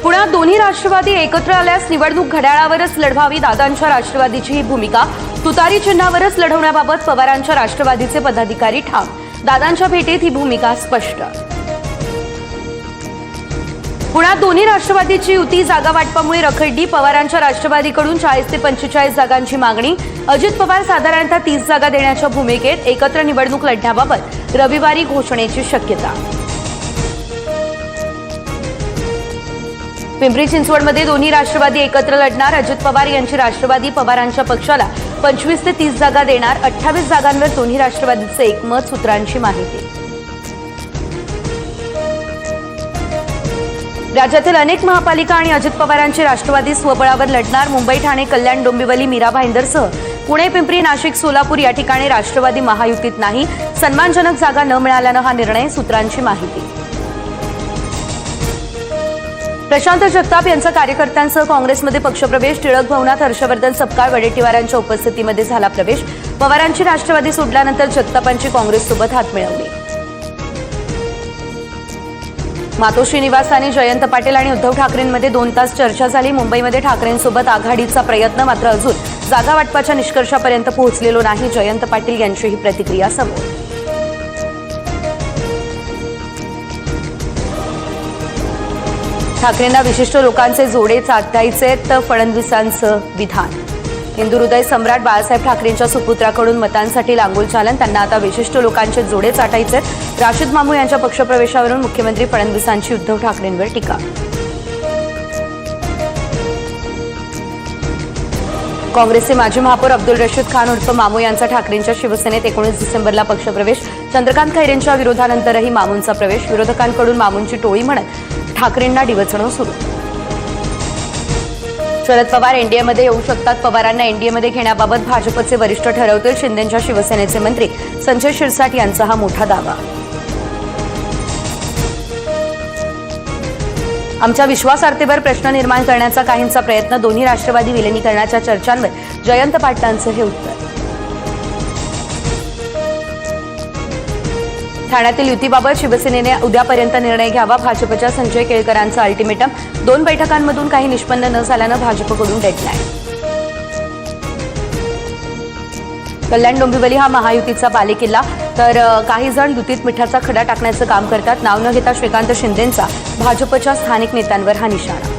पुण्यात दोन्ही राष्ट्रवादी एकत्र आल्यास निवडणूक घड्याळावरच लढवावी, दादांच्या राष्ट्रवादीची ही भूमिका. तुतारी चिन्हावरच लढवण्याबाबत पवारांच्या राष्ट्रवादीचे पदाधिकारी ठाम. दादांच्या भेटीत ही भूमिका स्पष्ट. पुण्यात दोन्ही राष्ट्रवादीची युती जागा वाटपामुळे रखडली. पवारांच्या राष्ट्रवादीकडून 40 ते 45 जागांची मागणी. अजित पवार साधारणतः 30 जागा देण्याच्या भूमिकेत. एकत्र निवडणूक लढण्याबाबत रविवारी घोषणेची शक्यता. पिंपरी चिंचवडमध्ये दोन्ही राष्ट्रवादी एकत्र लढणार. अजित पवार यांची राष्ट्रवादी पवारांच्या पक्षाला 25 ते 30 जागा देणार. 28 जागांवर दोन्ही राष्ट्रवादीचे एकमत, सूत्रांची माहिती. राज्यातील अनेक महापालिका आणि अजित पवारांची राष्ट्रवादी स्वबळावर लढणार. मुंबई, ठाणे, कल्याण, डोंबिवली, मीरा भाईंदरसह पुणे, पिंपरी, नाशिक, सोलापूर या ठिकाणी राष्ट्रवादी महायुतीत नाही. सन्मानजनक जागा न मिळाल्यानं हा निर्णय, सूत्रांची माहिती. प्रशांत जगताप यांचा कार्यकर्त्यांसह काँग्रेसमध्ये पक्षप्रवेश. टिळक भवनात हर्षवर्धन सपकाळ वडेट्टीवारांच्या उपस्थितीमध्ये झाला प्रवेश. पवारांची राष्ट्रवादी सोडल्यानंतर जगतापांची काँग्रेससोबत हातमिळवणी. मातोश्री निवासस्थानी जयंत पाटील आणि उद्धव ठाकरेंमध्ये 2 तास चर्चा झाली. मुंबईमध्ये ठाकरेंसोबत आघाडीचा प्रयत्न, मात्र अजून जागा वाटपाच्या निष्कर्षापर्यंत पोहोचलेलो नाही. जयंत पाटील यांची ही प्रतिक्रिया समोर. ठाकरेंना विशिष्ट लोकांचे जोडे चाटायचेत, फडणवीसांचं विधान. हिंदू हृदय सम्राट बाळासाहेब ठाकरेंच्या सुपुत्राकडून मतांसाठी लांगोल चालन. त्यांना आता विशिष्ट लोकांचे जोडे चाटायचेत. राशिद मामू यांच्या पक्षप्रवेशावरून मुख्यमंत्री फडणवीसांची उद्धव ठाकरेंवर टीका. काँग्रेसचे माजी महापौर अब्दुल रशीद खान उर्फ मामू यांचा ठाकरेंच्या शिवसेनेत 19 डिसेंबरला पक्षप्रवेश. चंद्रकांत खैरेंच्या विरोधानंतरही मामूंचा प्रवेश. विरोधकांकडून मामूंची टोळी म्हणत ठाकरेंना डिवचणं सुरू. शरद पवार एनडीएमध्ये येऊ शकतात. पवारांना एनडीएमध्ये घेण्याबाबत भाजपचे वरिष्ठ ठरवतील. शिंदेंच्या शिवसेनेचे मंत्री संजय शिरसाट यांचा हा मोठा दावा. आमच्या विश्वासार्हतेवर प्रश्न निर्माण करण्याचा काहींचा प्रयत्न. दोन्ही राष्ट्रवादी विलिनीकरणाच्या चर्चांवर जयंत पाटलांचं हे उत्तर. ठाण्यातील युतीबाबत शिवसेनेने उद्यापर्यंत निर्णय घ्यावा. भाजपच्या संजय केळकरांचं अल्टिमेटम. 2 बैठकांमधून काही निष्पन्न न झाल्यानं भाजपकडून डेडलाईन. कल्याण डोंबिवली हा महायुतीचा बालेकिल्ला, तर काही जण युतीत मिठाचा खडा टाकण्याचं काम करतात. नाव न घेता श्रीकांत शिंदेंचा भाजपच्या स्थानिक नेत्यांवर हा निशाणा.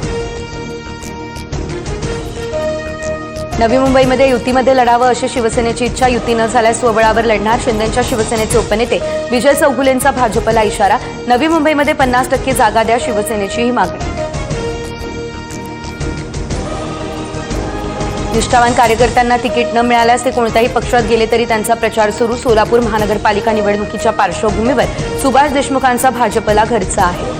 नवी मुंबईमध्ये युतीमध्ये लढावं अशी शिवसेनेची इच्छा. युती न झाल्यास स्वबळावर लढणार. शिंदेंच्या शिवसेनेचे उपनेते विजय चौगुलेंचा भाजपला इशारा. नवी मुंबईमध्ये 50% जागा द्या, शिवसेनेची ही मागणी. निष्ठावान कार्यकर्त्यांना तिकीट न मिळाल्यास ते कोणत्याही पक्षात गेले तरी त्यांचा प्रचार सुरू. सोलापूर महानगरपालिका निवडणुकीच्या पार्श्वभूमीवर सुभाष देशमुखांचा भाजपला घरचा आहे.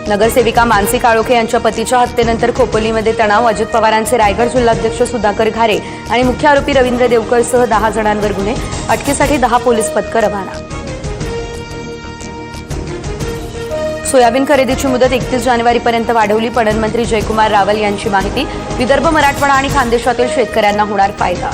नगरसेविका मानसी काळोखे यांच्या पतीच्या हत्येनंतर खोपोलीमध्ये तणाव. अजित पवारांचे रायगड जिल्हाध्यक्ष सुधाकर घारे आणि मुख्य आरोपी रवींद्र देवकरसह 10 जणांवर गुन्हे. अटकेसाठी 10 पोलीस पथकं रवाना. सोयाबीन खरेदीची मुदत 31 जानेवारीपर्यंत वाढवली. पणन मंत्री जयकुमार रावल यांची माहिती. विदर्भ, मराठवाडा आणि खानदेशातील शेतकऱ्यांना होणार फायदा.